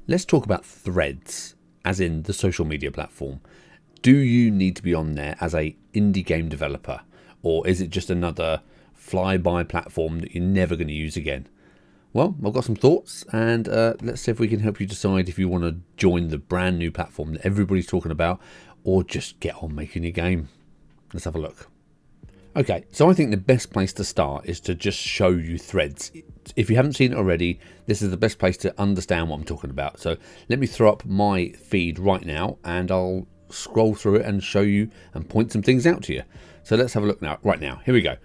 Let's talk about Threads, as in the social media platform. Do you need to be on there as a indie game developer, or is it just another fly-by platform that you're never going to use again? Well, I've got some thoughts, and let's see if we can help you decide if you want to join the brand new platform that everybody's talking about, or just get on making your game. Let's have a look. Okay, so I think the best place to start is to just show you Threads. If you haven't seen it already, this is the best place to understand what I'm talking about. So let me throw up my feed right now, and I'll scroll through it and show you and point some things out to you. So let's have a look now. Right now, here we go.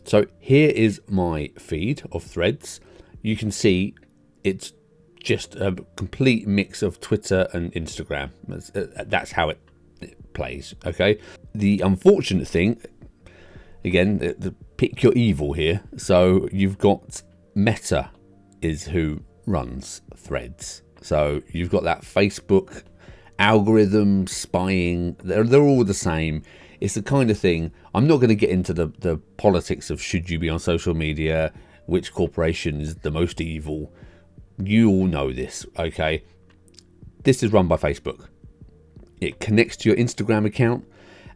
So here is my feed of Threads. You can see it's just a complete mix of Twitter and Instagram. That's how it plays. Okay. The unfortunate thing, again, pick your evil here. So you've got Meta is who runs Threads. So you've got that Facebook algorithm spying. They're all the same. It's the kind of thing. I'm not going to get into the politics of should you be on social media, which corporation is the most evil. You all know this, okay? This is run by Facebook. It connects to your Instagram account,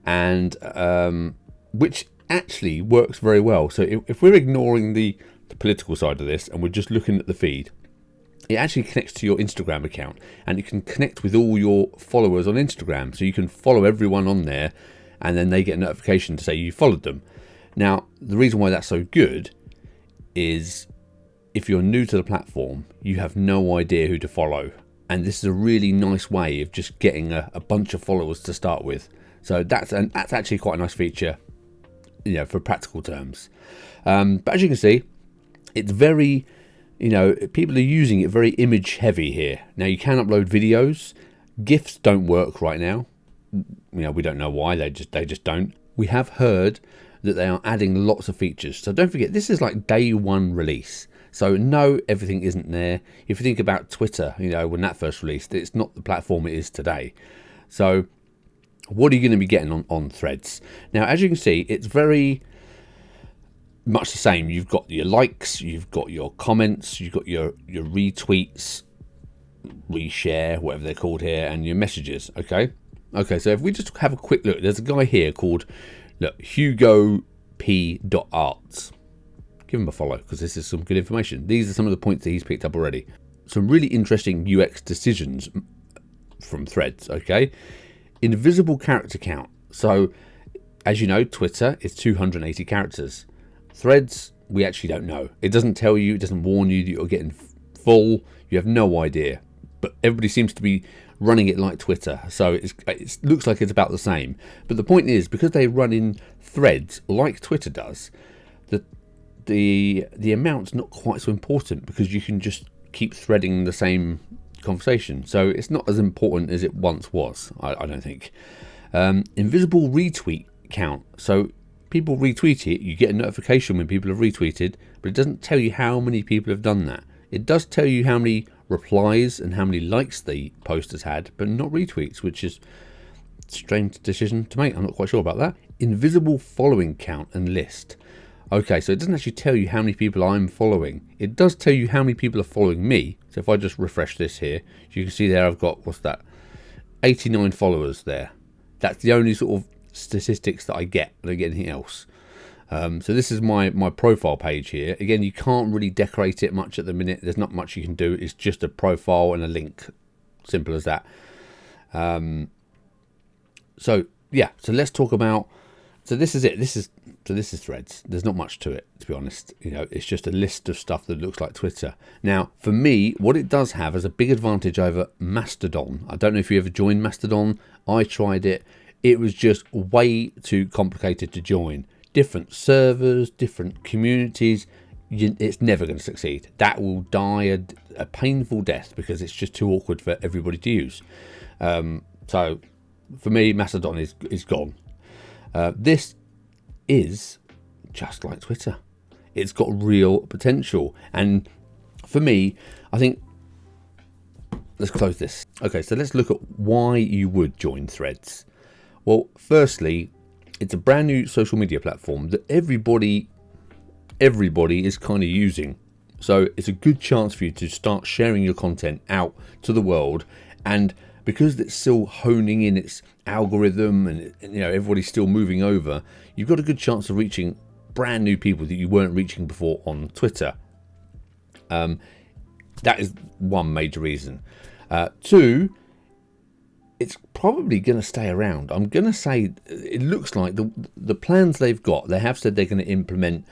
and which actually works very well. So if we're ignoring the political side of this and we're just looking at the feed, it actually connects to your Instagram account, and it can connect with all your followers on Instagram. So you can follow everyone on there, and then they get a notification to say you followed them. Now, the reason why that's so good is if you're new to the platform, you have no idea who to follow. And this is a really nice way of just getting a bunch of followers to start with. So that's actually quite a nice feature, for practical terms. But as you can see, it's very, people are using it very image heavy here. Now you can upload videos. GIFs don't work right now. We don't know why. They just don't. We have heard that they are adding lots of features. So don't forget, this is like day one release. So no, everything isn't there. If you think about Twitter, when that first released, it's not the platform it is today. So what are you going to be getting on Threads? Now, as you can see, it's very much the same. You've got your likes, you've got your comments, you've got your retweets, reshare, whatever they're called here, and your messages, okay? Okay, so if we just have a quick look, there's a guy here called Hugo P.Arts. Give him a follow, because this is some good information. These are some of the points that he's picked up already. Some really interesting UX decisions from Threads, okay? Invisible character count. So, as you know, Twitter is 280 characters. Threads, we actually don't know. It doesn't tell you, it doesn't warn you that you're getting full. You have no idea. But everybody seems to be running it like Twitter. So it looks like it's about the same. But the point is, because they run in threads like Twitter does, the amount's not quite so important, because you can just keep threading the same conversation. So it's not as important as it once was, I don't think. Invisible retweet count. So people retweet it, you get a notification when people have retweeted, but it doesn't tell you how many people have done that. It does tell you how many replies and how many likes the post has had, but not retweets, which is a strange decision to make. I'm not quite sure about that. Invisible following count and list. Okay, so it doesn't actually tell you how many people I'm following. It does tell you how many people are following me. So if I just refresh this here, you can see there I've got, 89 followers there. That's the only sort of statistics that I get. I don't get anything else. So this is my profile page here. Again, you can't really decorate it much at the minute. There's not much you can do. It's just a profile and a link. Simple as that. So let's talk about. So this is it. This is Threads. There's not much to it, to be honest. It's just a list of stuff that looks like Twitter. Now, for me, what it does have is a big advantage over Mastodon. I don't know if you ever joined Mastodon. I tried it. It was just way too complicated to join. Different servers, different communities. It's never going to succeed. That will die a painful death, because it's just too awkward for everybody to use. So for me, Mastodon is gone. This is just like Twitter. It's got real potential. And for me, I think, let's close this. Okay, so let's look at why you would join Threads. Well, firstly, it's a brand new social media platform that everybody is kind of using. So it's a good chance for you to start sharing your content out to the world. And because it's still honing in its algorithm and everybody's still moving over, you've got a good chance of reaching brand new people that you weren't reaching before on Twitter. That is one major reason. Two, it's probably going to stay around. I'm going to say it looks like the plans they've got, they have said they're going to implement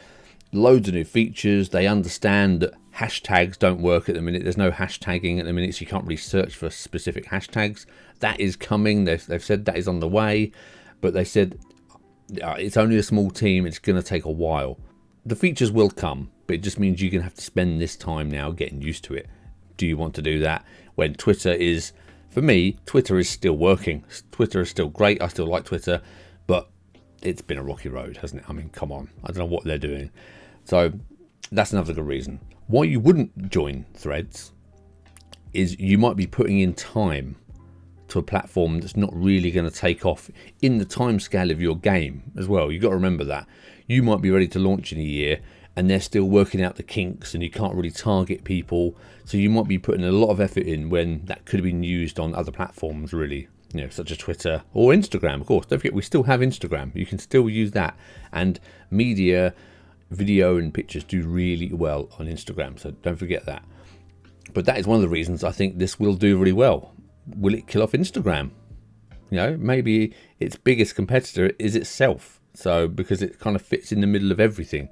loads of new features. They understand that hashtags don't work at the minute. There's no hashtagging at the minute, so you can't really search for specific hashtags. That is coming. They've said that is on the way, but they said it's only a small team. It's going to take a while. The features will come, but it just means you're going to have to spend this time now getting used to it. Do you want to do that when Twitter is, for me, Twitter is still working. Twitter is still great. I still like Twitter, but it's been a rocky road, hasn't it? I mean, come on. I don't know what they're doing. So that's another good reason. Why you wouldn't join Threads is you might be putting in time to a platform that's not really going to take off in the time scale of your game as well. You've got to remember that. You might be ready to launch in a year and they're still working out the kinks and you can't really target people. So you might be putting a lot of effort in when that could have been used on other platforms, really, such as Twitter or Instagram, of course. Don't forget, we still have Instagram. You can still use that. And media, video and pictures do really well on Instagram. So don't forget that. But that is one of the reasons I think this will do really well. Will it kill off Instagram? Maybe its biggest competitor is itself. So because it kind of fits in the middle of everything.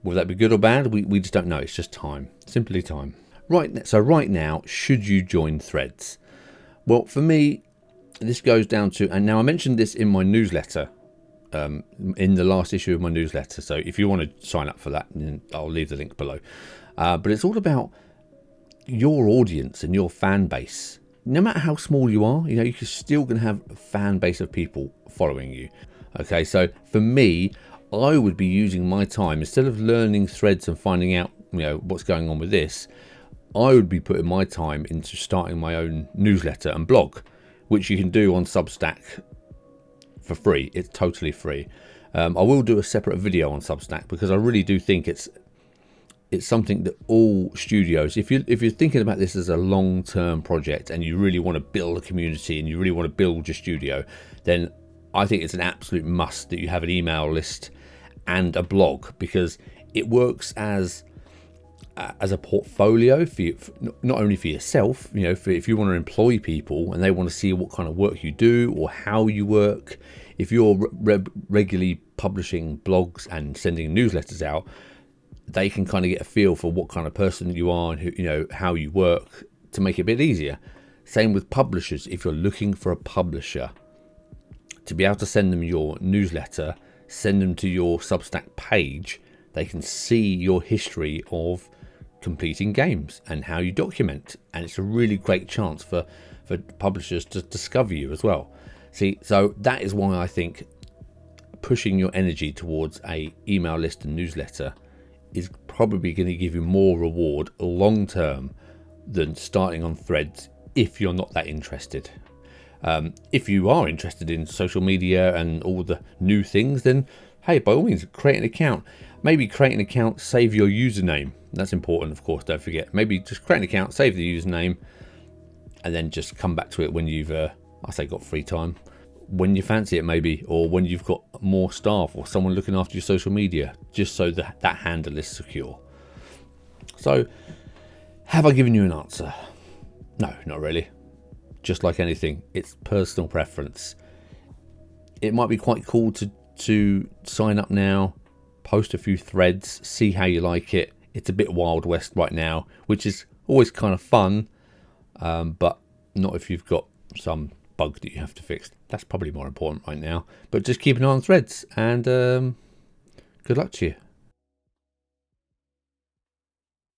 Will that be good or bad? We just don't know. It's just time. Simply time. Right now, should you join Threads? Well, for me, this goes down to, and now I mentioned this in my newsletter, in the last issue of my newsletter. So if you want to sign up for that, then I'll leave the link below. But it's all about your audience and your fan base. No matter how small you are, you're still going to have a fan base of people following you. Okay, so for me, I would be using my time, instead of learning Threads and finding out, what's going on with this, I would be putting my time into starting my own newsletter and blog, which you can do on Substack for free. It's totally free. I will do a separate video on Substack because I really do think it's something that all studios, if you're thinking about this as a long-term project and you really want to build a community and you really want to build your studio, then I think it's an absolute must that you have an email list and a blog, because it works as a portfolio for you, not only for yourself, if you want to employ people and they want to see what kind of work you do or how you work. If you're regularly publishing blogs and sending newsletters out, they can kind of get a feel for what kind of person you are and who, how you work, to make it a bit easier. Same with publishers. If you're looking for a publisher, to be able to send them your newsletter, send them to your Substack page, they can see your history of completing games and how you document, and it's a really great chance for publishers to discover you as well. See, so that is why I think pushing your energy towards a email list and newsletter is probably going to give you more reward long term than starting on Threads if you're not that interested. If you are interested in social media and all the new things, then hey, by all means, create an account. Maybe create an account, save your username. That's important, of course, don't forget. Maybe just create an account, save the username, and then just come back to it when you've, got free time. When you fancy it, maybe, or when you've got more staff or someone looking after your social media, just so that handle is secure. So, have I given you an answer? No, not really. Just like anything, it's personal preference. It might be quite cool to sign up now, post a few threads, see how you like it. It's a bit Wild West right now, which is always kind of fun, but not if you've got some bug that you have to fix. That's probably more important right now. But just keep an eye on Threads, and good luck to you.